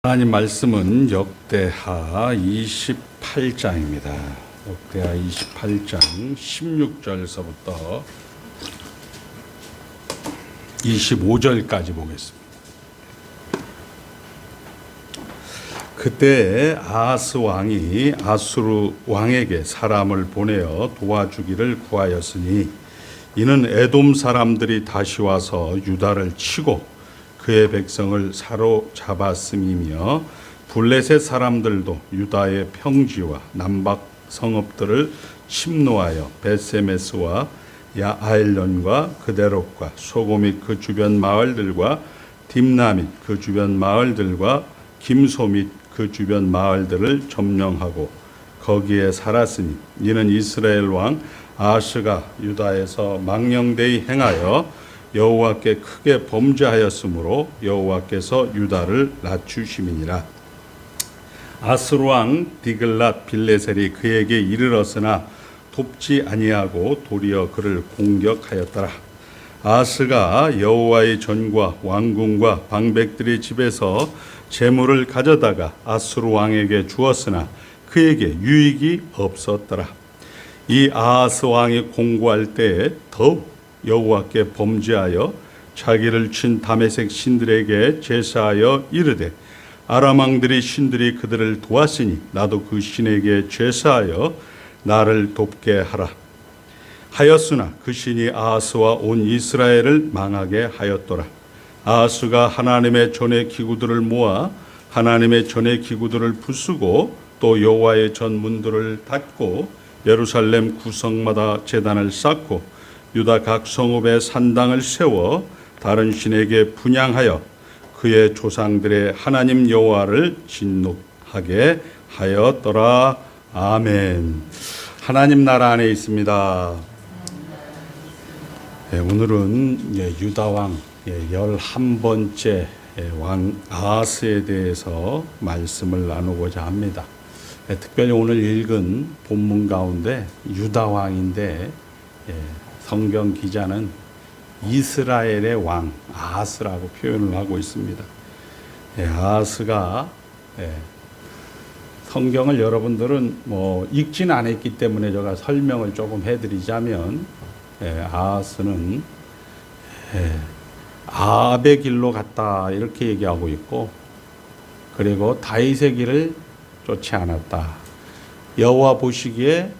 하나님 말씀은 역대하 28장입니다. 역대하 28장 16절서부터 25절까지 보겠습니다. 그때 아하스 왕이 아수르 왕에게 사람을 보내어 도와주기를 구하였으니 이는 에돔 사람들이 다시 와서 유다를 치고 그의 백성을 사로잡았음이며 블레셋 사람들도 유다의 평지와 남박 성읍들을 침노하여 벳세메스와 야아엘론과 그데롯과 소고 및 그 주변 마을들과 딥나 및 그 주변 마을들과 김소 및 그 주변 마을들을 점령하고 거기에 살았으니 이는 이스라엘 왕 아하스가 유다에서 망령되이 행하여 여호와께 크게 범죄하였으므로 여호와께서 유다를 낮추심이니라. 아수르 왕 디글랏 빌레셀이 그에게 이르렀으나 돕지 아니하고 도리어 그를 공격하였더라. 아하스가 여호와의 전과 왕궁과 방백들의 집에서 재물을 가져다가 아수르 왕에게 주었으나 그에게 유익이 없었더라. 이 아하스 왕이 공고할 때에 더욱 여호와께 범죄하여 자기를 친 다메섹 신들에게 제사하여 이르되 아람 왕들의 신들이 그들을 도왔으니 나도 그 신에게 제사하여 나를 돕게 하라 하였으나 그 신이 아하스와 온 이스라엘을 망하게 하였더라. 아하스가 하나님의 전의 기구들을 모아 하나님의 전의 기구들을 부수고 또 여호와의 전 문들을 닫고 예루살렘 구성마다 제단을 쌓고 유다 각 성읍에 산당을 세워 다른 신에게 분향하여 그의 조상들의 하나님 여호와를 진노하게 하였더라. 아멘. 하나님 나라 안에 있습니다. 오늘은 유다 왕 11번째 왕 아하스에 대해서 말씀을 나누고자 합니다. 특별히 오늘 읽은 본문 가운데 유다 왕인데 성경 기자는 이스라엘의 왕 아하스라고 표현을 하고 있습니다. 아하스가 성경을 여러분들은 읽지는 않았기 때문에 제가 설명을 조금 해드리자면 아하스는 아합의 길로 갔다 이렇게 얘기하고 있고, 그리고 다윗의 길을 쫓지 않았다. 여호와 보시기에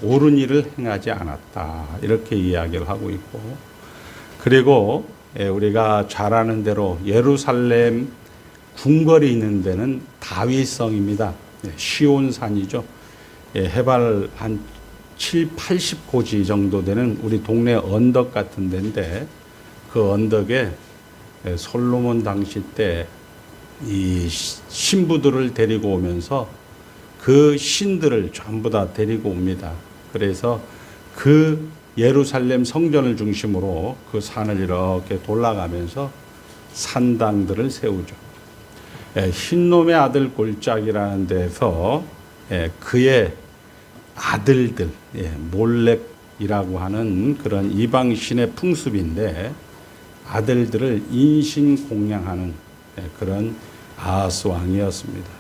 옳은 일을 행하지 않았다 이렇게 이야기를 하고 있고, 그리고 우리가 잘 아는 대로 예루살렘 궁궐이 있는 데는 다윗성입니다. 시온산이죠. 해발 한 7, 80고지 정도 되는 우리 동네 언덕 같은 데인데, 그 언덕에 솔로몬 당시 때 이 신부들을 데리고 오면서 그 신들을 전부 다 데리고 옵니다. 그래서 그 예루살렘 성전을 중심으로 그 산을 이렇게 돌아가면서 산당들을 세우죠. 흰놈의 아들 골짜기라는 데서 그의 아들들, 몰렉이라고 하는 그런 이방신의 풍습인데 아들들을 인신공양하는 그런 아하스 왕이었습니다.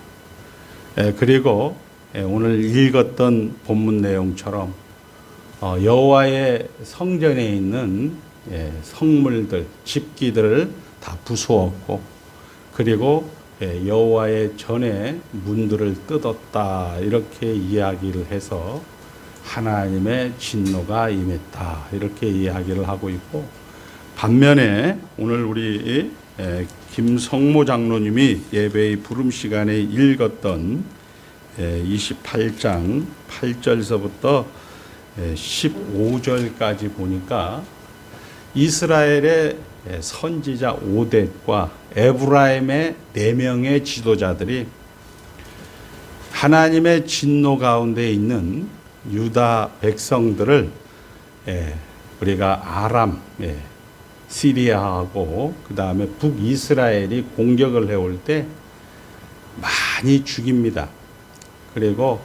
그리고 오늘 읽었던 본문 내용처럼 여호와의 성전에 있는 성물들, 집기들을 다 부수었고, 그리고 여호와의 전의 문들을 뜯었다 이렇게 이야기를 해서 하나님의 진노가 임했다 이렇게 이야기를 하고 있고, 반면에 오늘 우리 김성모 장로님이 예배의 부름 시간에 읽었던 28장 8절서부터 15절까지 보니까 이스라엘의 선지자 오뎃과 에브라임의 4명의 지도자들이 하나님의 진노 가운데 있는 유다 백성들을 우리가 아람, 시리아하고 그 다음에 북이스라엘이 공격을 해올 때 많이 죽입니다. 그리고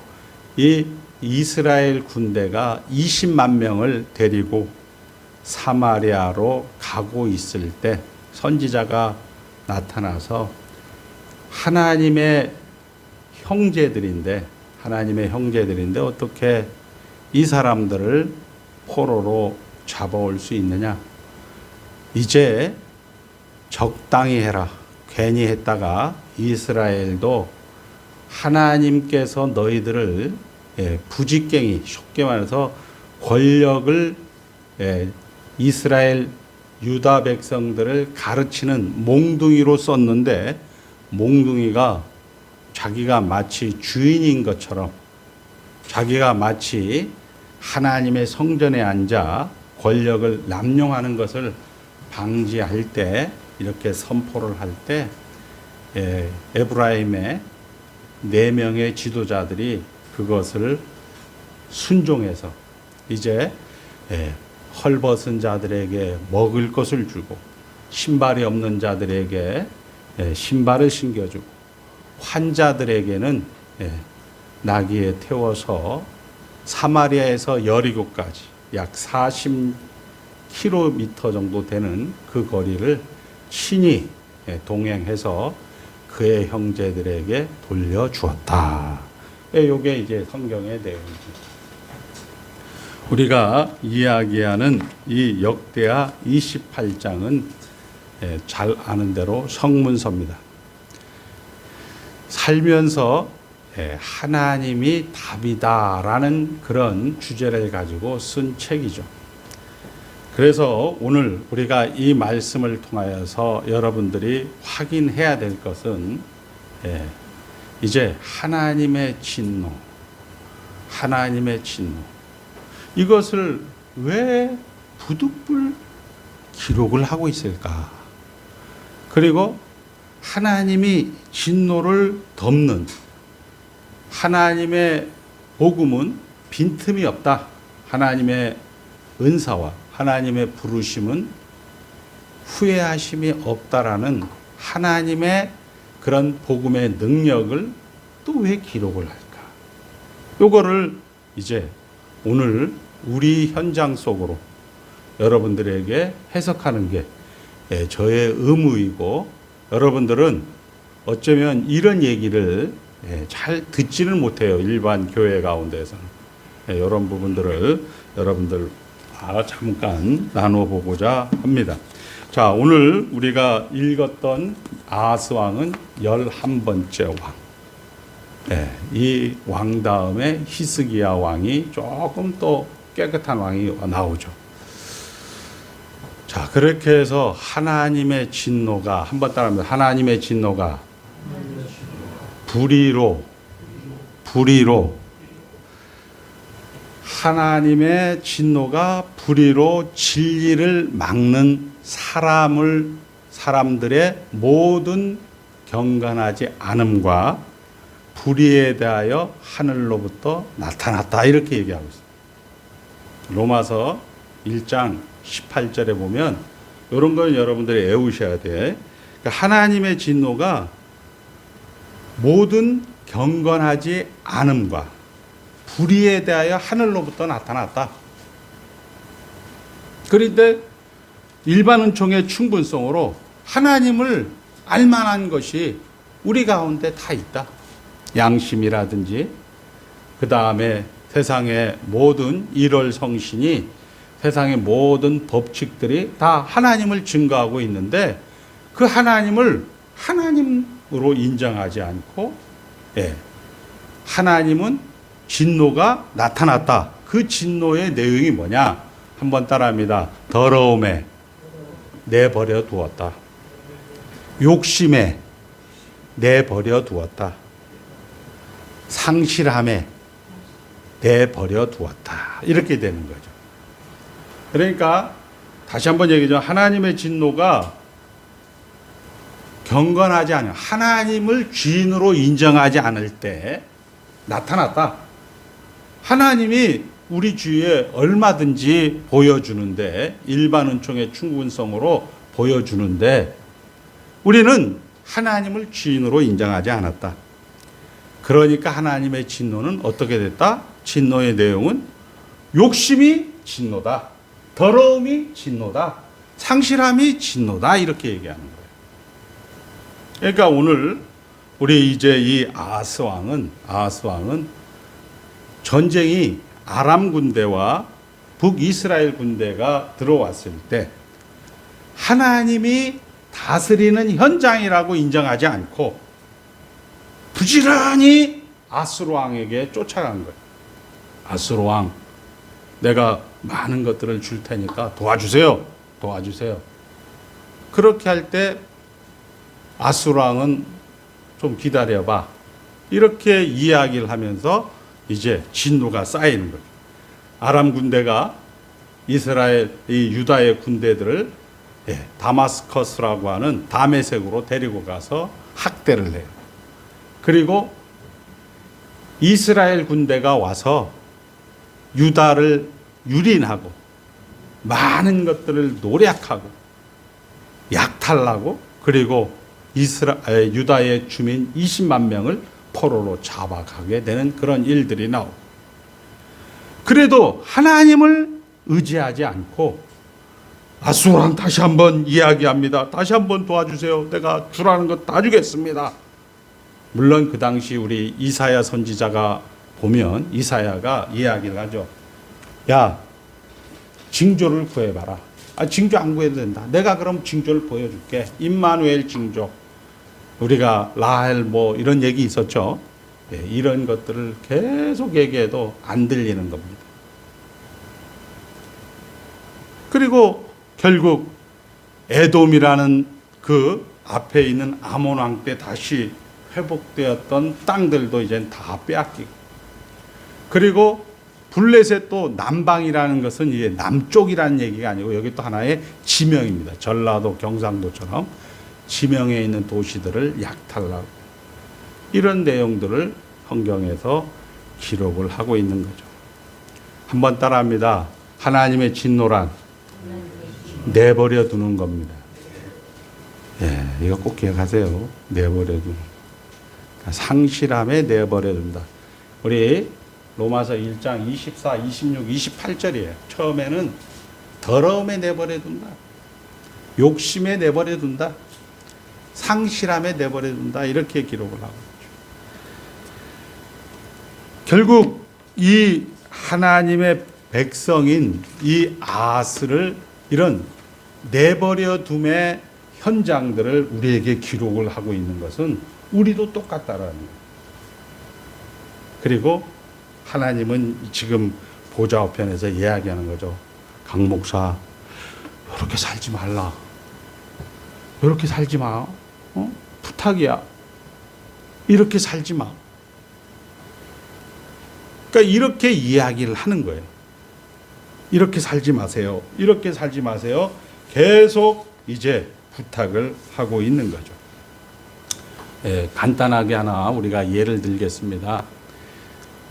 이 이스라엘 군대가 20만 명을 데리고 사마리아로 가고 있을 때 선지자가 나타나서 하나님의 형제들인데 어떻게 이 사람들을 포로로 잡아올 수 있느냐? 이제 적당히 해라. 괜히 했다가 이스라엘도 하나님께서 너희들을 부직갱이, 쉽게 말해서 권력을 이스라엘 유다 백성들을 가르치는 몽둥이로 썼는데, 몽둥이가 자기가 마치 주인인 것처럼, 자기가 마치 하나님의 성전에 앉아 권력을 남용하는 것을 방지할 때, 이렇게 선포를 할 때 에브라임의 4명의 지도자들이 그것을 순종해서 이제 헐벗은 자들에게 먹을 것을 주고, 신발이 없는 자들에게 신발을 신겨주고, 환자들에게는 나귀에 태워서 사마리아에서 여리고까지 약 40km 정도 되는 그 거리를 친히 동행해서 그의 형제들에게 돌려주었다. 이게 이제 성경의 내용입니다. 우리가 이야기하는 이 역대하 28장은 잘 아는 대로 성문서입니다. 살면서 하나님이 답이다라는 그런 주제를 가지고 쓴 책이죠. 그래서 오늘 우리가 이 말씀을 통하여서 여러분들이 확인해야 될 것은 이제 하나님의 진노, 이것을 왜 부득불 기록을 하고 있을까? 그리고 하나님이 진노를 덮는 하나님의 복음은 빈틈이 없다. 하나님의 은사와 하나님의 부르심은 후회하심이 없다라는 하나님의 그런 복음의 능력을 또 왜 기록을 할까? 요거를 이제 오늘 우리 현장 속으로 여러분들에게 해석하는 게 저의 의무이고, 여러분들은 어쩌면 이런 얘기를 잘 듣지는 못해요. 일반 교회 가운데서는. 이런 부분들을 여러분들 잠깐 나눠보고자 합니다. 자, 오늘 우리가 읽었던 아하스 왕은 11번째 왕. 이 왕 다음에 히스기야 왕이 조금 또 깨끗한 왕이 나오죠. 자, 그렇게 해서 하나님의 진노가, 한번 따라합니다. 하나님의 진노가 불의로 하나님의 진노가 불의로 진리를 막는 사람들의 모든 경건하지 않음과 불의에 대하여 하늘로부터 나타났다, 이렇게 얘기하고 있습니다. 로마서 1장 18절에 보면 이런 걸 여러분들이 외우셔야 돼. 그러니까 하나님의 진노가 모든 경건하지 않음과 불의에 대하여 하늘로부터 나타났다. 그런데 일반 은총의 충분성으로 하나님을 알만한 것이 우리 가운데 다 있다. 양심이라든지, 그 다음에 세상의 모든 일월성신이, 세상의 모든 법칙들이 다 하나님을 증거하고 있는데, 그 하나님을 하나님으로 인정하지 않고, 하나님은 진노가 나타났다. 그 진노의 내용이 뭐냐? 한번 따라합니다. 더러움에 내버려 두었다. 욕심에 내버려 두었다. 상실함에 내버려 두었다. 이렇게 되는 거죠. 그러니까 다시 한번 얘기하죠. 하나님의 진노가 경건하지 않은, 하나님을 주인으로 인정하지 않을 때 나타났다. 하나님이 우리 주위에 얼마든지 보여주는데, 일반 은총의 충분성으로 보여주는데, 우리는 하나님을 주인으로 인정하지 않았다. 그러니까 하나님의 진노는 어떻게 됐다? 진노의 내용은 욕심이 진노다. 더러움이 진노다. 상실함이 진노다. 이렇게 얘기하는 거예요. 그러니까 오늘 우리 이제 이 아하스 왕은 전쟁이 아람 군대와 북이스라엘 군대가 들어왔을 때 하나님이 다스리는 현장이라고 인정하지 않고 부지런히 아수르 왕에게 쫓아간 거예요. 아수르 왕, 내가 많은 것들을 줄 테니까 도와주세요. 그렇게 할 때 아수르 왕은 좀 기다려봐. 이렇게 이야기를 하면서 이제 진노가 쌓이는 거예요. 아람 군대가 이스라엘, 이 유다의 군대들을 다마스커스라고 하는 다메섹으로 데리고 가서 학대를 해요. 그리고 이스라엘 군대가 와서 유다를 유린하고 많은 것들을 노략하고 약탈하고 그리고 유다의 주민 20만 명을 포로로 잡아가게 되는 그런 일들이 나오고, 그래도 하나님을 의지하지 않고 아수르랑 다시 한번 이야기합니다. 다시 한번 도와주세요. 내가 주라는 것 다 주겠습니다. 물론 그 당시 우리 이사야 선지자가 보면 이사야가 이야기를 하죠. 야, 징조를 구해봐라. 징조 안 구해도 된다. 내가 그럼 징조를 보여줄게. 임마누엘 징조. 우리가 라헬 뭐 이런 얘기 있었죠. 이런 것들을 계속 얘기해도 안 들리는 겁니다. 그리고 결국 에돔이라는 그 앞에 있는 아몬 왕 때 다시 회복되었던 땅들도 이제 다 빼앗기고, 그리고 블레셋 또 남방이라는 것은 이게 남쪽이라는 얘기가 아니고 여기 또 하나의 지명입니다. 전라도, 경상도처럼 지명에 있는 도시들을 약탈하고, 이런 내용들을 성경에서 기록을 하고 있는 거죠. 한번 따라합니다. 하나님의 진노란 내버려 두는 겁니다. 이거 꼭 기억하세요. 내버려 두는. 상실함에 내버려 둔다. 우리 로마서 1장 24, 26, 28절이에요. 처음에는 더러움에 내버려 둔다. 욕심에 내버려 둔다. 상실함에 내버려 둔다. 이렇게 기록을 하고 있죠. 결국 이 하나님의 백성인 이 아하스를 이런 내버려 둠의 현장들을 우리에게 기록을 하고 있는 것은 우리도 똑같다라는 거예요. 그리고 하나님은 지금 보좌 우편에서 이야기하는 거죠. 강 목사, 이렇게 살지 말라. 이렇게 살지 마. 부탁이야. 이렇게 살지 마. 그러니까 이렇게 이야기를 하는 거예요. 이렇게 살지 마세요. 이렇게 살지 마세요. 계속 이제 부탁을 하고 있는 거죠. 간단하게 하나 우리가 예를 들겠습니다.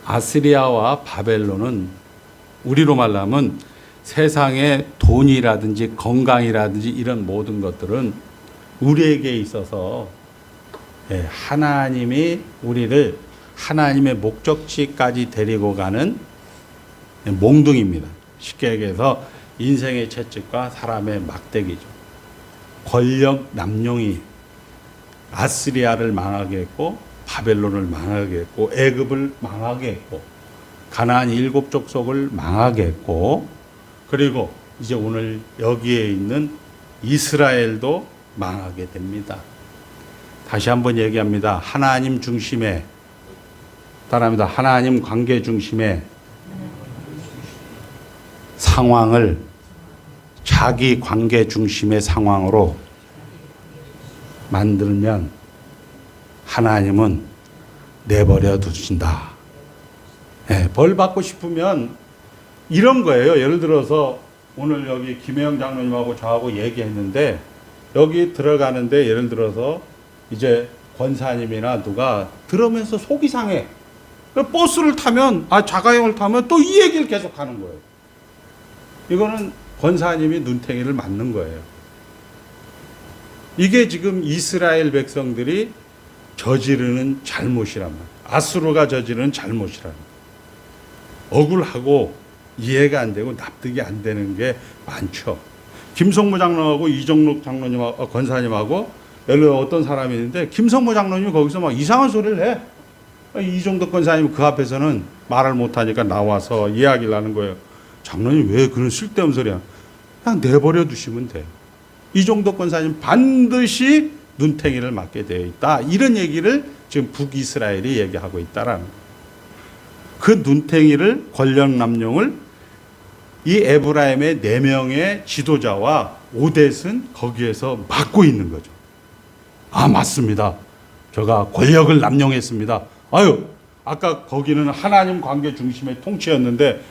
아시리아와 바벨론은 우리로 말하면 세상의 돈이라든지 건강이라든지 이런 모든 것들은 우리에게 있어서 하나님이 우리를 하나님의 목적지까지 데리고 가는 몽둥이입니다. 쉽게 얘기해서 인생의 채찍과 사람의 막대기죠. 권력 남용이 아시리아를 망하게 했고, 바벨론을 망하게 했고, 애굽을 망하게 했고, 가나안 7 족속을 망하게 했고, 그리고 이제 오늘 여기에 있는 이스라엘도 망하게 됩니다. 다시 한번 얘기합니다. 하나님 중심의, 따라합니다. 하나님 관계 중심의 상황을 자기 관계 중심의 상황으로 만들면 하나님은 내버려 두신다. 벌 받고 싶으면 이런 거예요. 예를 들어서 오늘 여기 김혜영 장로님하고 저하고 얘기했는데, 여기 들어가는데 예를 들어서 이제 권사님이나 누가 들으면서 속이 상해. 버스를 타면, 자가용을 타면 또 이 얘기를 계속 하는 거예요. 이거는 권사님이 눈탱이를 맞는 거예요. 이게 지금 이스라엘 백성들이 저지르는 잘못이란 말이에요. 아수르가 저지르는 잘못이란 말이에요. 억울하고 이해가 안 되고 납득이 안 되는 게 많죠. 김성무 장로하고 이정록 장로님하고 권사님하고 예를 들어 어떤 사람이 있는데 김성모 장로님이 거기서 막 이상한 소리를 해. 이종덕 권사님 그 앞에서는 말을 못하니까 나와서 이야기를 하는 거예요. 장로님 왜 그런 쓸데없는 소리야. 그냥 내버려 두시면 돼요. 이종덕 권사님 반드시 눈탱이를 맞게 되어 있다. 이런 얘기를 지금 북이스라엘이 얘기하고 있다라는 거예요. 그 눈탱이를 권력 남용을 이 에브라임의 4명의 지도자와 오뎃은 거기에서 막고 있는 거죠. 아, 맞습니다. 제가 권력을 남용했습니다. 아유, 아까 거기는 하나님 관계 중심의 통치였는데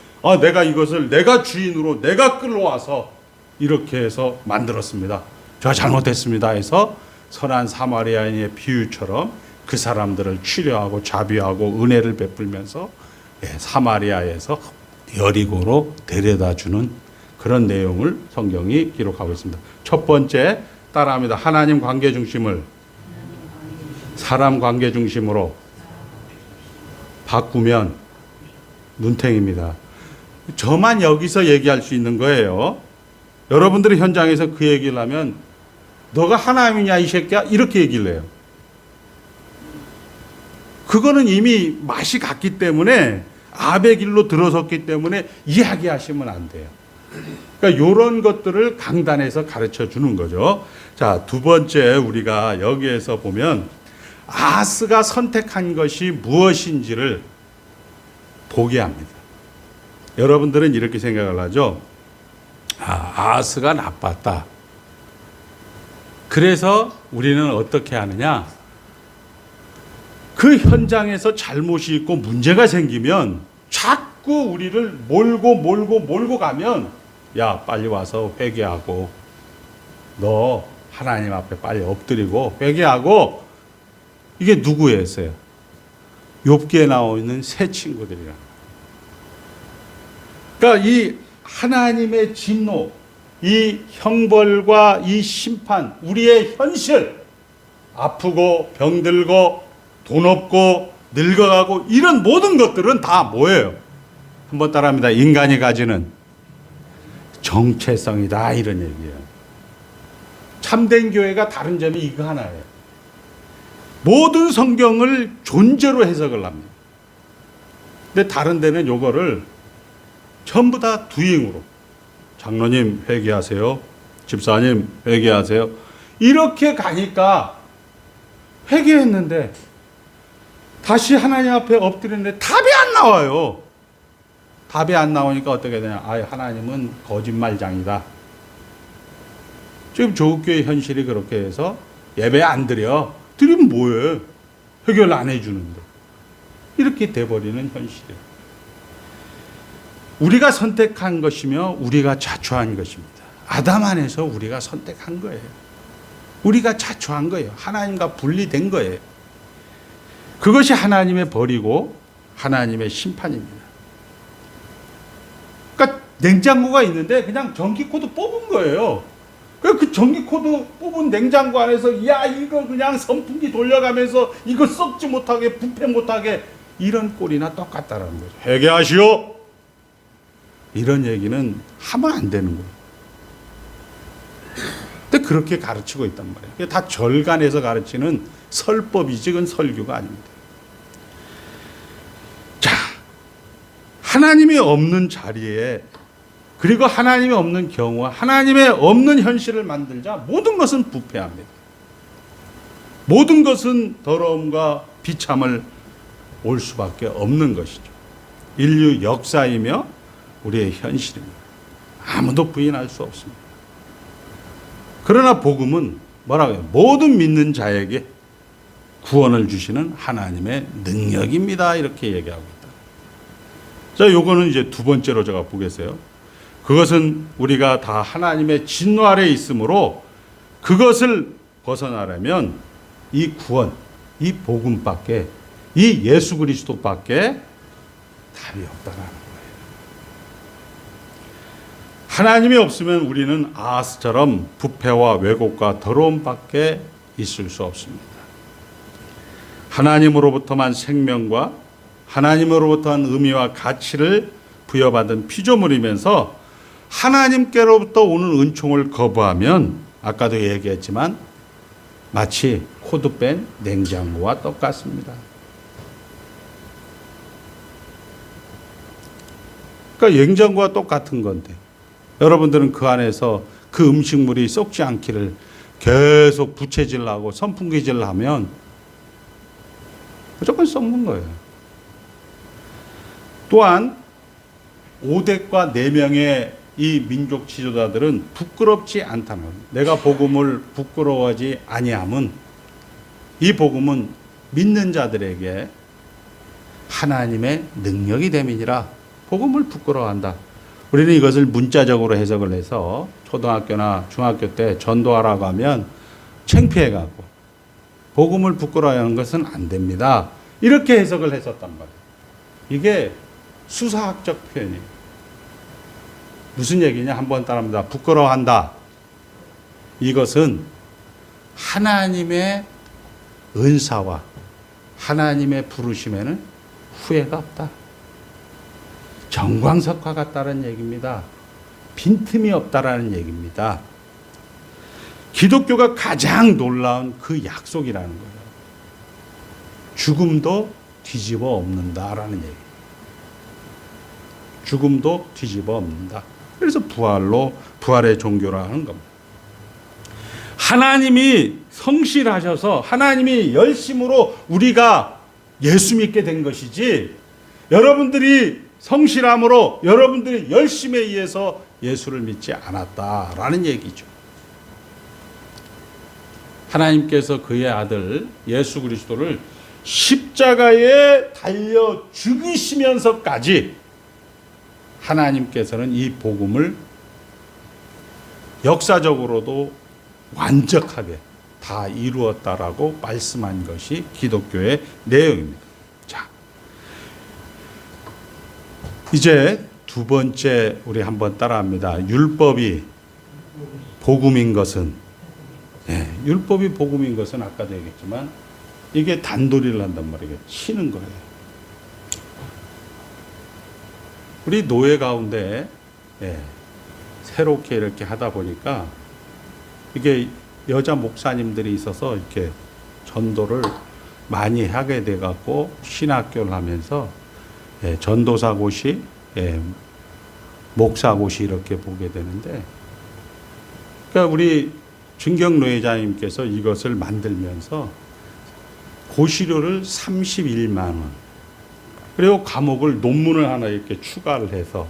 내가 이것을 내가 주인으로 내가 끌어와서 이렇게 해서 만들었습니다. 제가 잘못했습니다 해서 선한 사마리아인의 비유처럼 그 사람들을 치료하고 자비하고 은혜를 베풀면서 사마리아에서 여리고로 데려다주는 그런 내용을 성경이 기록하고 있습니다. 첫 번째 따라합니다. 하나님 관계 중심을 사람 관계 중심으로 바꾸면 눈탱입니다. 저만 여기서 얘기할 수 있는 거예요. 여러분들이 현장에서 그 얘기를 하면 너가 하나님이냐 이 새끼야 이렇게 얘기를 해요. 그거는 이미 맛이 갔기 때문에 아베 길로 들어섰기 때문에 이야기하시면 안 돼요. 그러니까 이런 것들을 강단에서 가르쳐 주는 거죠. 자, 두 번째 우리가 여기에서 보면 아하스가 선택한 것이 무엇인지를 보게 합니다. 여러분들은 이렇게 생각을 하죠. 아하스가 나빴다. 그래서 우리는 어떻게 하느냐? 그 현장에서 잘못이 있고 문제가 생기면 자꾸 우리를 몰고 가면 야, 빨리 와서 회개하고 너 하나님 앞에 빨리 엎드리고 회개하고 이게 누구예요? 욥기에 나와 있는 세 친구들이라. 그러니까 이 하나님의 진노, 이 형벌과 이 심판, 우리의 현실, 아프고 병들고 돈 없고 늙어가고 이런 모든 것들은 다 뭐예요? 한번 따라합니다. 인간이 가지는 정체성이다 이런 얘기예요. 참된 교회가 다른 점이 이거 하나예요. 모든 성경을 존재로 해석을 합니다. 근데 다른 데는 요거를 전부 다 두잉으로 장로님 회개하세요. 집사님 회개하세요. 이렇게 가니까 회개했는데 다시 하나님 앞에 엎드리는데 답이 안 나와요. 답이 안 나오니까 어떻게 되냐. 하나님은 거짓말장이다. 지금 조국교회 현실이 그렇게 해서 예배 안 드려. 드리면 뭐해? 해결 안 해주는데. 이렇게 돼버리는 현실이에요. 우리가 선택한 것이며 우리가 자초한 것입니다. 아담 안에서 우리가 선택한 거예요. 우리가 자초한 거예요. 하나님과 분리된 거예요. 그것이 하나님의 벌이고 하나님의 심판입니다. 그러니까 냉장고가 있는데 그냥 전기코드 뽑은 거예요. 그 전기코드 뽑은 냉장고 안에서 야 이거 그냥 선풍기 돌려가면서 이거 썩지 못하게 부패 못하게 이런 꼴이나 똑같다라는 거죠. 회개하시오. 이런 얘기는 하면 안 되는 거예요. 근데 그렇게 가르치고 있단 말이에요. 다 절간에서 가르치는 설법이지 그건 설교가 아닙니다. 자, 하나님이 없는 자리에 그리고 하나님이 없는 경우와 하나님의 없는 현실을 만들자 모든 것은 부패합니다. 모든 것은 더러움과 비참을 올 수밖에 없는 것이죠. 인류 역사이며 우리의 현실입니다. 아무도 부인할 수 없습니다. 그러나 복음은 뭐라고 해요? 모든 믿는 자에게 구원을 주시는 하나님의 능력입니다. 이렇게 얘기하고 있다. 자, 요거는 이제 두 번째로 제가 보겠어요. 그것은 우리가 다 하나님의 진노 아래에 있으므로 그것을 벗어나려면 이 구원, 이 복음밖에, 이 예수 그리스도밖에 답이 없다라는 거예요. 하나님이 없으면 우리는 아하스처럼 부패와 왜곡과 더러움밖에 있을 수 없습니다. 하나님으로부터만 생명과 하나님으로부터한 의미와 가치를 부여받은 피조물이면서 하나님께로부터 오는 은총을 거부하면 아까도 얘기했지만 마치 코드 뺀 냉장고와 똑같습니다. 그러니까 냉장고와 똑같은 건데 여러분들은 그 안에서 그 음식물이 썩지 않기를 계속 부채질하고 선풍기질을 하면 무조건 썩는 거예요. 또한 5대과 4명의 이 민족 지도자들은 부끄럽지 않다는 거예요. 내가 복음을 부끄러워하지 아니함은 이 복음은 믿는 자들에게 하나님의 능력이 됨이니라. 복음을 부끄러워한다. 우리는 이것을 문자적으로 해석을 해서 초등학교나 중학교 때 전도하라고 하면 창피해가고 복음을 부끄러워하는 것은 안 됩니다. 이렇게 해석을 했었단 말이에요. 이게 수사학적 표현이에요. 무슨 얘기냐? 한번 따라합니다. 부끄러워한다. 이것은 하나님의 은사와 하나님의 부르심에는 후회가 없다. 정광석화 같다는 얘기입니다. 빈틈이 없다라는 얘기입니다. 기독교가 가장 놀라운 그 약속이라는 거예요. 죽음도 뒤집어 엎는다라는 얘기. 죽음도 뒤집어 엎는다. 그래서 부활의 종교라는 겁니다. 하나님이 성실하셔서 하나님이 열심으로 우리가 예수 믿게 된 것이지 여러분들이 성실함으로 여러분들이 열심에 의해서 예수를 믿지 않았다라는 얘기죠. 하나님께서 그의 아들 예수 그리스도를 십자가에 달려 죽이시면서까지 하나님께서는 이 복음을 역사적으로도 완벽하게 다 이루었다라고 말씀한 것이 기독교의 내용입니다. 자, 이제 두 번째 우리 한번 따라합니다. 율법이 복음인 것은, 율법이 복음인 것은 아까도 얘기했지만 이게 단도리를 한단 말이에요. 치는 거예요. 우리 노예 가운데 새롭게 이렇게 하다 보니까 이게 여자 목사님들이 있어서 이렇게 전도를 많이 하게 돼 갖고 신학교를 하면서 전도사고시, 목사고시 이렇게 보게 되는데, 그러니까 우리 증경노예자님께서 이것을 만들면서 고시료를 31만 원, 그리고 과목을 논문을 하나 이렇게 추가를 해서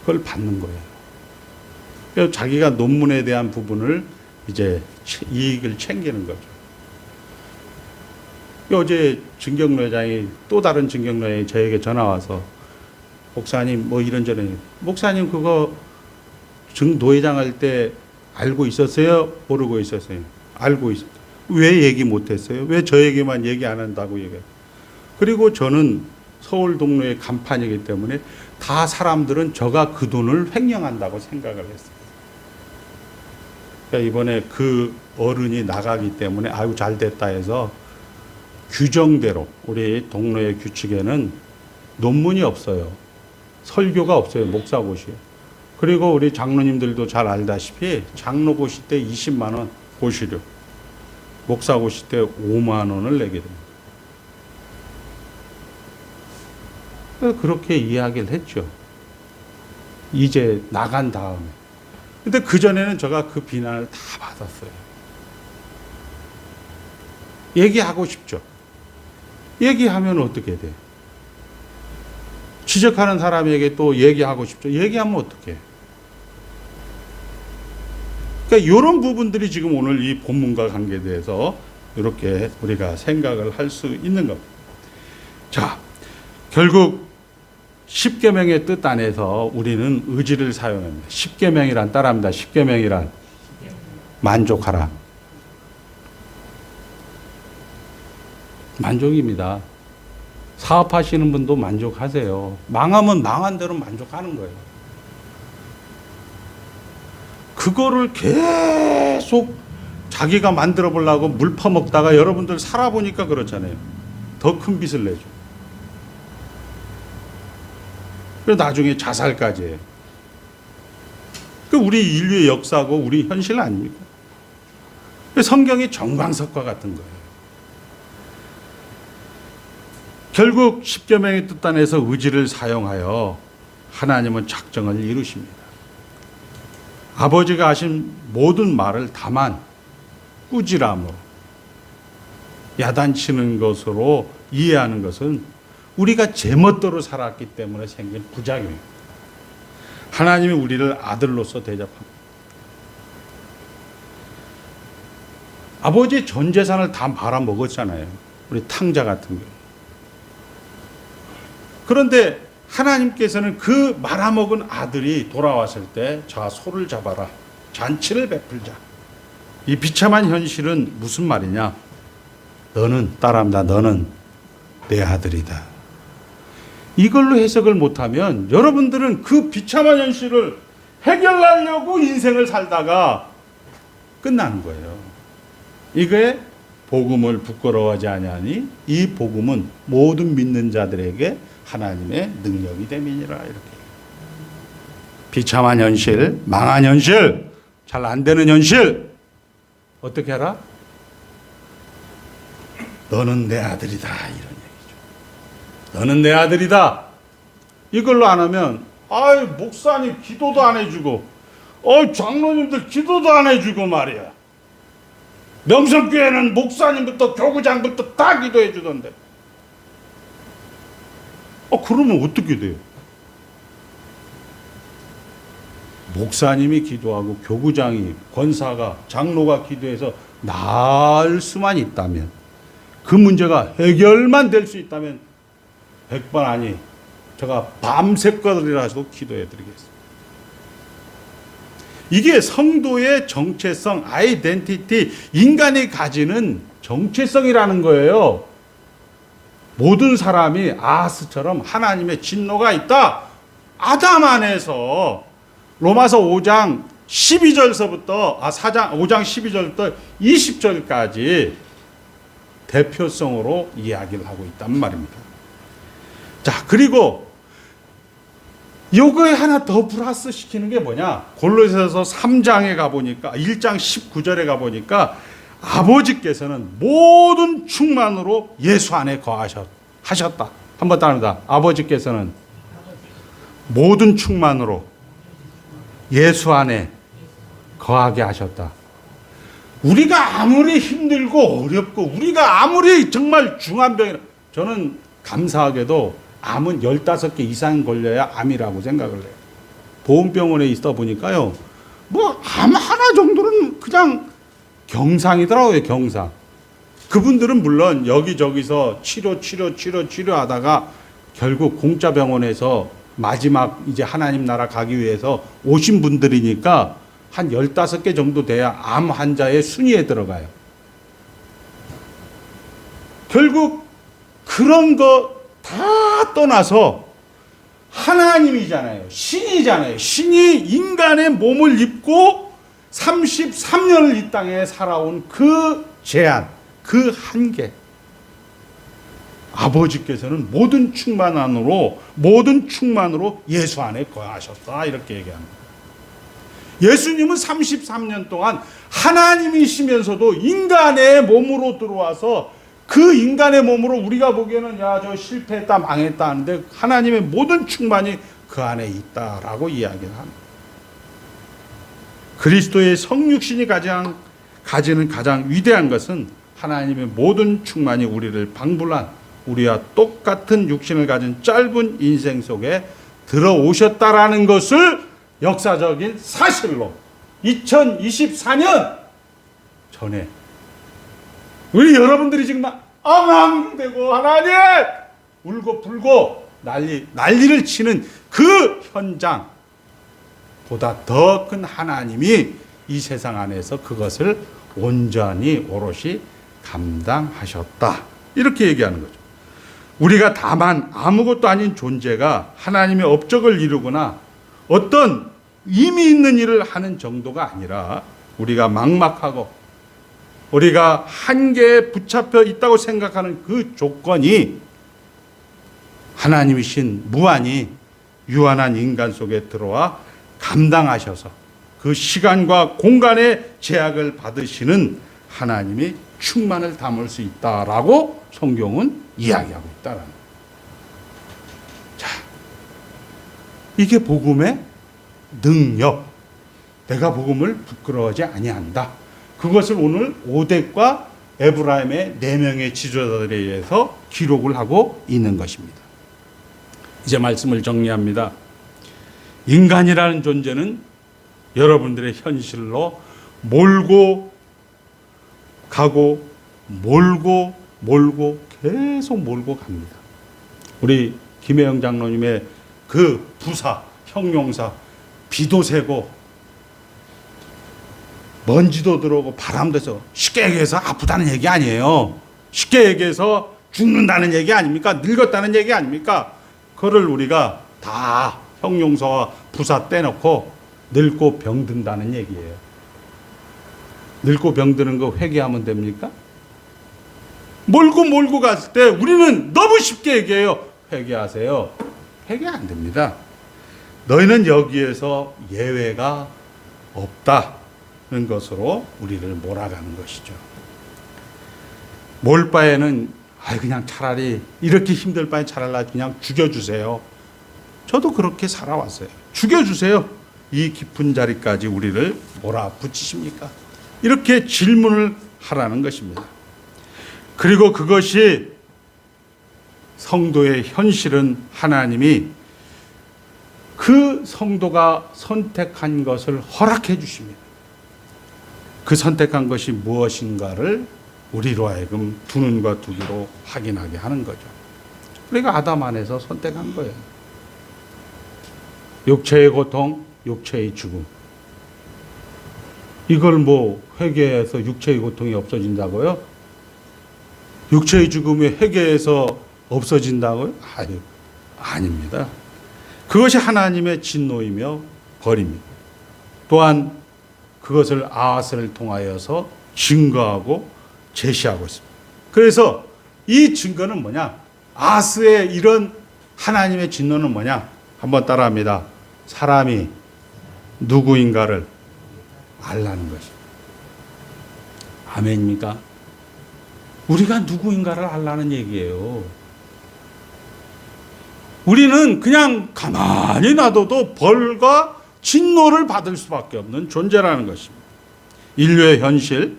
그걸 받는 거예요. 그래서 자기가 논문에 대한 부분을 이제 이익을 챙기는 거죠. 어제 증경노예장이 또 다른 증경노예장이 저에게 전화 와서 목사님 뭐 이런저런, 목사님 그거 노예장 할 때 알고 있었어요? 모르고 있었어요? 알고 있었어요. 왜 얘기 못했어요? 왜 저에게만 얘기 안 한다고 얘기해요? 그리고 저는 서울 동로의 간판이기 때문에 다 사람들은 저가 그 돈을 횡령한다고 생각을 했어요. 그러니까 이번에 그 어른이 나가기 때문에 아유 잘 됐다 해서 규정대로 우리 동로의 규칙에는 논문이 없어요. 설교가 없어요. 목사고시에. 그리고 우리 장로님들도 잘 알다시피 장로고시 때 20만 원 고시료, 목사고시 때 5만 원을 내게 됩니다. 그렇게 이야기를 했죠. 이제 나간 다음에. 근데 그전에는 제가 그 비난을 다 받았어요. 얘기하고 싶죠. 얘기하면 어떻게 돼? 지적하는 사람에게 또 얘기하고 싶죠. 얘기하면 어떻게 해? 그러니까 이런 부분들이 지금 오늘 이 본문과 관계돼서 이렇게 우리가 생각을 할 수 있는 겁니다. 자, 결국 십계명의 뜻 안에서 우리는 의지를 사용합니다. 십계명이란 따라합니다. 십계명이란 만족하라. 만족입니다. 사업하시는 분도 만족하세요. 망하면 망한 대로 만족하는 거예요. 그거를 계속 자기가 만들어 보려고 물 퍼먹다가 여러분들 살아보니까 그렇잖아요. 더 큰 빚을 내죠. 그래서 나중에 자살까지 해요. 그 우리 인류의 역사고 우리 현실 아닙니까? 성경이 정광석과 같은 거예요. 결국 십계명의 뜻 안에서 의지를 사용하여 하나님은 작정을 이루십니다. 아버지가 하신 모든 말을 다만 꾸지람으로 야단치는 것으로 이해하는 것은 우리가 제멋대로 살았기 때문에 생긴 부작용입니다. 하나님이 우리를 아들로서 대접합니다. 아버지의 전 재산을 다 말아먹었잖아요. 우리 탕자 같은 경우. 그런데 하나님께서는 그 말아먹은 아들이 돌아왔을 때 자, 소를 잡아라. 잔치를 베풀자. 이 비참한 현실은 무슨 말이냐? 너는 따라합니다. 너는 내 아들이다. 이걸로 해석을 못하면 여러분들은 그 비참한 현실을 해결하려고 인생을 살다가 끝나는 거예요. 이게 복음을 부끄러워하지 아니하니 이 복음은 모든 믿는 자들에게 하나님의 능력이 됨이니라. 이렇게 비참한 현실, 망한 현실, 잘 안 되는 현실 어떻게 하라? 너는 내 아들이다. 이런 얘기죠. 너는 내 아들이다. 이걸로 안 하면 아이 목사님 기도도 안 해주고 장로님들 기도도 안 해주고 말이야. 명성교회는 목사님부터 교구장부터 다 기도해 주던데. 그러면 어떻게 돼요? 목사님이 기도하고 교구장이, 권사가, 장로가 기도해서 나을 수만 있다면, 그 문제가 해결만 될 수 있다면 100번 아니 제가 밤새거리라도 기도해 드리겠습니다. 이게 성도의 정체성, 아이덴티티, 인간이 가지는 정체성이라는 거예요. 모든 사람이 아하스처럼 하나님의 진노가 있다. 아담 안에서 로마서 5장 12절서부터 5장 12절부터 20절까지 대표성으로 이야기를 하고 있단 말입니다. 자, 그리고 요거에 하나 더 플러스 시키는 게 뭐냐? 골로새서 3장에 가보니까 1장 19절에 가보니까 아버지께서는 모든 충만으로 예수 안에 거하셨다. 한번 따릅니다. 아버지께서는 모든 충만으로 예수 안에 거하게 하셨다. 우리가 아무리 힘들고 어렵고 우리가 아무리 정말 중한 병이라, 저는 감사하게도 암은 15개 이상 걸려야 암이라고 생각을 해요. 보험병원에 있다 보니까요, 암 하나 정도는 그냥 경상이더라고요, 경상. 그분들은 물론 여기저기서 치료하다가 결국 공짜 병원에서 마지막 이제 하나님 나라 가기 위해서 오신 분들이니까 한 15개 정도 돼야 암 환자의 순위에 들어가요. 결국 그런 거 다 떠나서 하나님이잖아요. 신이잖아요. 신이 인간의 몸을 입고 33년을 이 땅에 살아온 그 제한, 그 한계. 아버지께서는 모든 충만으로 예수 안에 거하셨다. 이렇게 얘기합니다. 예수님은 33년 동안 하나님이시면서도 인간의 몸으로 들어와서 그 인간의 몸으로 우리가 보기에는 야, 저 실패했다, 망했다 하는데 하나님의 모든 충만이 그 안에 있다라고 이야기를 합니다. 그리스도의 성육신이 가지는 가장 위대한 것은 하나님의 모든 충만이 우리를 방불한 우리와 똑같은 육신을 가진 짧은 인생 속에 들어오셨다라는 것을 역사적인 사실로 2024년 전에 우리 여러분들이 지금 엉엉대고 하나님 울고 불고 난리를 치는 그 현장보다 더 큰 하나님이 이 세상 안에서 그것을 온전히 오롯이 감당하셨다. 이렇게 얘기하는 거죠. 우리가 다만 아무것도 아닌 존재가 하나님의 업적을 이루거나 어떤 의미 있는 일을 하는 정도가 아니라 우리가 막막하고 우리가 한계에 붙잡혀 있다고 생각하는 그 조건이 하나님이신 무한히 유한한 인간 속에 들어와 감당하셔서 그 시간과 공간의 제약을 받으시는 하나님이 충만을 담을 수 있다라고 성경은 이야기하고 있다라는 거예요. 자, 이게 복음의 능력. 내가 복음을 부끄러워하지 아니한다. 그것을 오늘 오뎃과 에브라임의 4명의 지도자들에 의해서 기록을 하고 있는 것입니다. 이제 말씀을 정리합니다. 인간이라는 존재는 여러분들의 현실로 몰고 가고 몰고 계속 몰고 갑니다. 우리 김혜영 장로님의 그 부사, 형용사, 비도 새고 먼지도 들어오고 바람도 쐬고, 쉽게 얘기해서 아프다는 얘기 아니에요. 쉽게 얘기해서 죽는다는 얘기 아닙니까? 늙었다는 얘기 아닙니까? 그거를 우리가 다 형용사와 부사 떼놓고 늙고 병든다는 얘기예요. 늙고 병드는 거 회개하면 됩니까? 몰고 갔을 때 우리는 너무 쉽게 얘기해요. 회개하세요. 회개 안 됩니다. 너희는 여기에서 예외가 없다는 것으로 우리를 몰아가는 것이죠. 몰 바에는 그냥 차라리 이렇게 힘들 바에 차라리 그냥 죽여주세요. 저도 그렇게 살아왔어요. 죽여주세요. 이 깊은 자리까지 우리를 몰아붙이십니까? 이렇게 질문을 하라는 것입니다. 그리고 그것이 성도의 현실은 하나님이 그 성도가 선택한 것을 허락해 주십니다. 그 선택한 것이 무엇인가를 우리로 하여금 두 눈과 두 귀로 확인하게 하는 거죠. 우리가 아담 안에서 선택한 거예요. 육체의 고통, 육체의 죽음. 이걸 뭐 회개해서 육체의 고통이 없어진다고요? 육체의 죽음이 회개해서 없어진다고요? 아닙니다. 그것이 하나님의 진노이며 벌입니다. 또한 그것을 아하스를 통하여서 증거하고 제시하고 있습니다. 그래서 이 증거는 뭐냐? 아하스의 이런 하나님의 진노는 뭐냐? 한번 따라합니다. 사람이 누구인가를 알라는 것입니다. 아멘입니까? 우리가 누구인가를 알라는 얘기예요. 우리는 그냥 가만히 놔둬도 벌과 진노를 받을 수밖에 없는 존재라는 것입니다. 인류의 현실,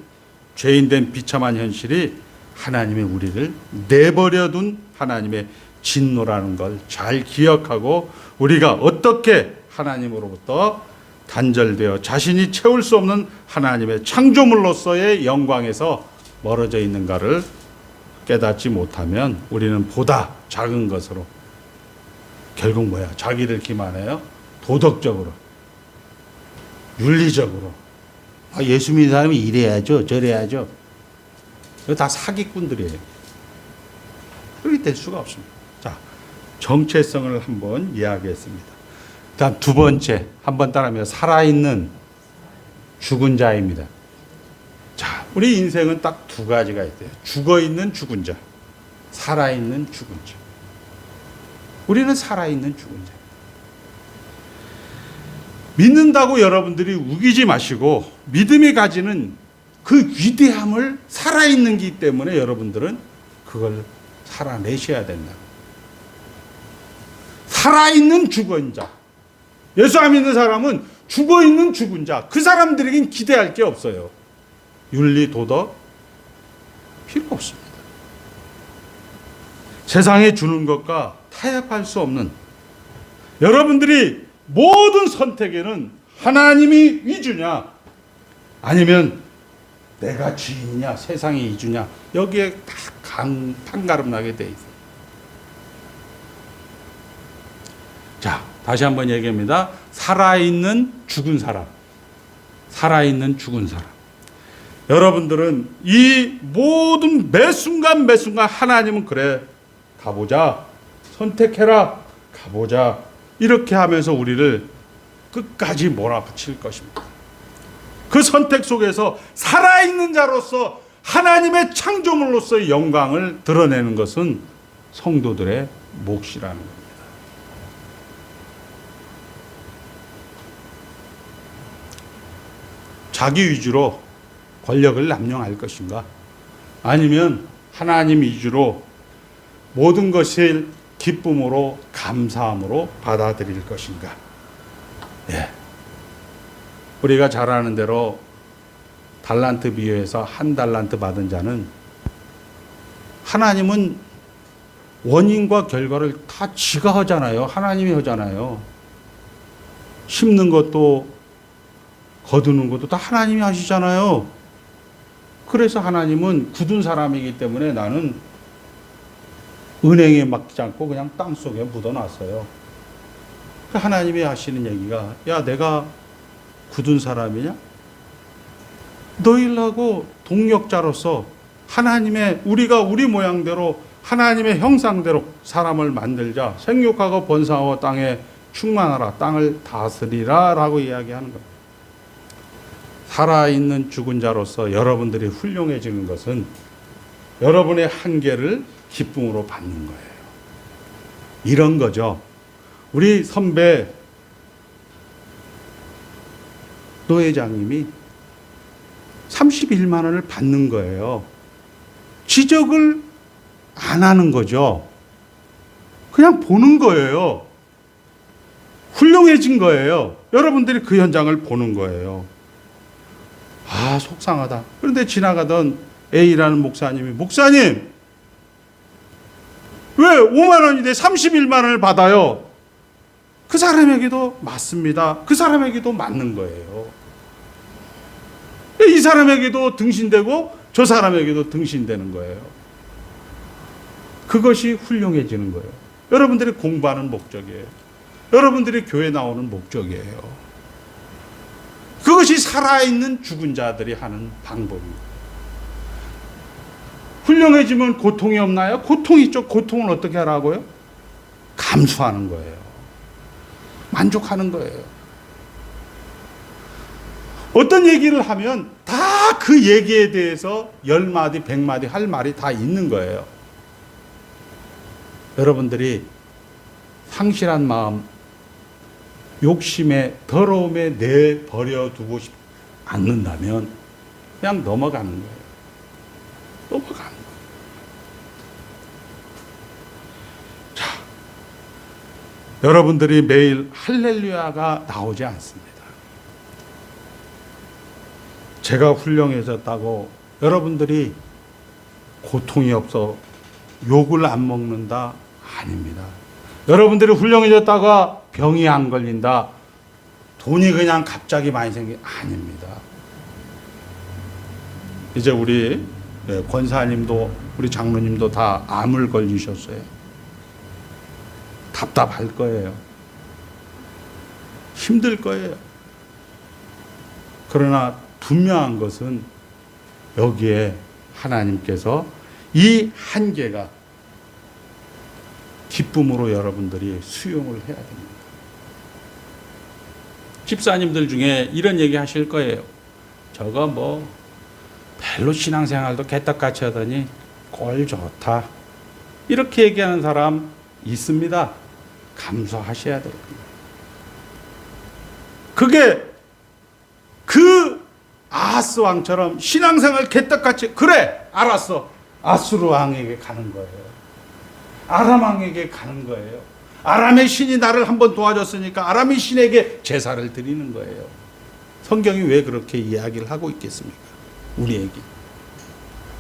죄인된 비참한 현실이 하나님의 우리를 내버려둔 하나님의 진노라는 걸 잘 기억하고 우리가 어떻게 하나님으로부터 단절되어 자신이 채울 수 없는 하나님의 창조물로서의 영광에서 멀어져 있는가를 깨닫지 못하면 우리는 보다 작은 것으로 결국 뭐야? 자기를 기만해요. 도덕적으로, 윤리적으로. 예수 믿는 사람이 이래야죠, 저래야죠. 이거 다 사기꾼들이에요. 그렇게 될 수가 없습니다. 자, 정체성을 한번 이야기했습니다. 다음 두 번째, 한번 따라하면 살아있는 죽은 자입니다. 자, 우리 인생은 딱 두 가지가 있대요. 죽어있는 죽은 자, 살아있는 죽은 자. 우리는 살아있는 죽은 자. 믿는다고 여러분들이 우기지 마시고 믿음이 가지는 그 위대함을 살아있는 기 때문에 여러분들은 그걸 살아내셔야 된다. 살아있는 죽은 자. 예수 안 믿는 사람은 죽어있는 죽은 자. 그 사람들에겐 기대할 게 없어요. 윤리, 도덕 필요 없습니다. 세상에 주는 것과 타협할 수 없는 여러분들이 모든 선택에는 하나님이 위주냐 아니면 내가 주인이냐 세상이 이주냐 여기에 다 판가름나게 돼 있어요. 자, 다시 한번 얘기합니다. 살아있는 죽은 사람. 살아있는 죽은 사람. 여러분들은 이 모든 매 순간 하나님은 그래 가보자 선택해라 가보자 이렇게 하면서 우리를 끝까지 몰아붙일 것입니다. 그 선택 속에서 살아있는 자로서 하나님의 창조물로서의 영광을 드러내는 것은 성도들의 몫이라는 겁니다. 자기 위주로 권력을 남용할 것인가? 아니면 하나님 위주로 모든 것을 기쁨으로 감사함으로 받아들일 것인가? 예. 우리가 잘 아는 대로 달란트 비유에서 한 달란트 받은 자는 하나님은 원인과 결과를 다 지가 하잖아요. 하나님이 하잖아요. 심는 것도 거두는 것도 다 하나님이 하시잖아요. 그래서 하나님은 굳은 사람이기 때문에 나는 은행에 맡기지 않고 그냥 땅속에 묻어놨어요. 하나님이 하시는 얘기가, 야, 내가 굳은 사람이냐? 너희하고 동력자로서 하나님의, 우리가 우리 모양대로 하나님의 형상대로 사람을 만들자. 생육하고 번성하고 땅에 충만하라. 땅을 다스리라. 라고 이야기하는 겁니다. 살아있는 죽은 자로서 여러분들이 훌륭해지는 것은 여러분의 한계를 기쁨으로 받는 거예요. 이런 거죠. 우리 선배 노 회장님이 31만 원을 받는 거예요. 지적을 안 하는 거죠. 그냥 보는 거예요. 훌륭해진 거예요. 여러분들이 그 현장을 보는 거예요. 아, 속상하다. 그런데 지나가던 A라는 목사님이, 목사님, 왜 5만 원인데 31만 원을 받아요? 그 사람에게도 맞습니다. 그 사람에게도 맞는 거예요. 이 사람에게도 등신되고 저 사람에게도 등신되는 거예요. 그것이 훌륭해지는 거예요. 여러분들이 공부하는 목적이에요. 여러분들이 교회 나오는 목적이에요. 그것이 살아있는 죽은 자들이 하는 방법입니다. 훌륭해지면 고통이 없나요? 고통이 있죠. 고통은 어떻게 하라고요? 감수하는 거예요. 만족하는 거예요. 어떤 얘기를 하면 다 그 얘기에 대해서 10마디, 100마디 할 말이 다 있는 거예요. 여러분들이 상실한 마음, 욕심에, 더러움에 내버려 두고 싶지 않는다면 그냥 넘어가는 거예요. 넘어가는 거예요. 자, 여러분들이 매일 할렐루야가 나오지 않습니다. 제가 훌륭해졌다고 여러분들이 고통이 없어 욕을 안 먹는다? 아닙니다. 여러분들이 훌륭해졌다가 병이 안 걸린다, 돈이 그냥 갑자기 많이 아닙니다. 이제 우리 권사님도 우리 장로님도 다 암을 걸리셨어요. 답답할 거예요. 힘들 거예요. 그러나 분명한 것은 여기에 하나님께서 이 한계가 기쁨으로 여러분들이 수용을 해야 됩니다. 집사님들 중에 이런 얘기 하실 거예요. 저거 뭐 별로 신앙생활도 개떡같이 하더니 꼴 좋다, 이렇게 얘기하는 사람 있습니다. 감수하셔야 돼요. 그게 그 아하스 왕처럼 신앙생활 개떡같이, 그래 알았어, 아수르 왕에게 가는 거예요. 아람 왕에게 가는 거예요. 아람의 신이 나를 한번 도와줬으니까 아람의 신에게 제사를 드리는 거예요. 성경이 왜 그렇게 이야기를 하고 있겠습니까? 우리에게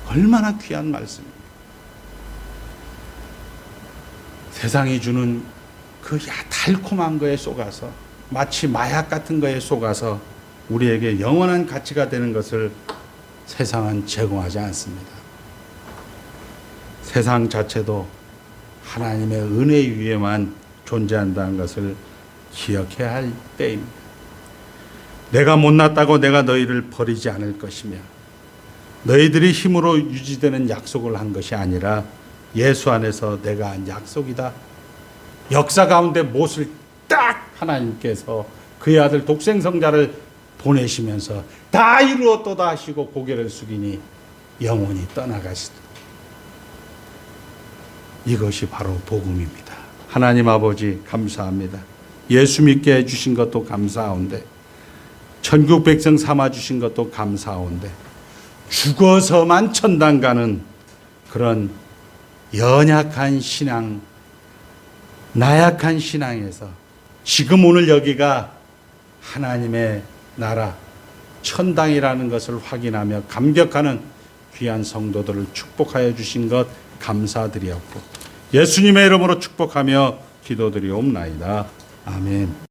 얼마나 귀한 말씀입니다. 세상이 주는 그 달콤한 거에 속아서, 마치 마약 같은 거에 속아서 우리에게 영원한 가치가 되는 것을 세상은 제공하지 않습니다. 세상 자체도 하나님의 은혜 위에만 존재한다는 것을 기억해야 할 때입니다. 내가 못났다고 내가 너희를 버리지 않을 것이며, 너희들이 힘으로 유지되는 약속을 한 것이 아니라 예수 안에서 내가 한 약속이다. 역사 가운데 못을 딱 하나님께서 그의 아들 독생성자를 보내시면서 다 이루었도다 하시고 고개를 숙이니 영원히 떠나가시다. 이것이 바로 복음입니다. 하나님 아버지 감사합니다. 예수 믿게 해주신 것도 감사한데, 천국 백성 삼아주신 것도 감사한데, 죽어서만 천당 가는 그런 연약한 신앙, 나약한 신앙에서 지금 오늘 여기가 하나님의 나라, 천당이라는 것을 확인하며 감격하는 귀한 성도들을 축복하여 주신 것 감사드리옵고 예수님의 이름으로 축복하며 기도드리옵나이다. 아멘.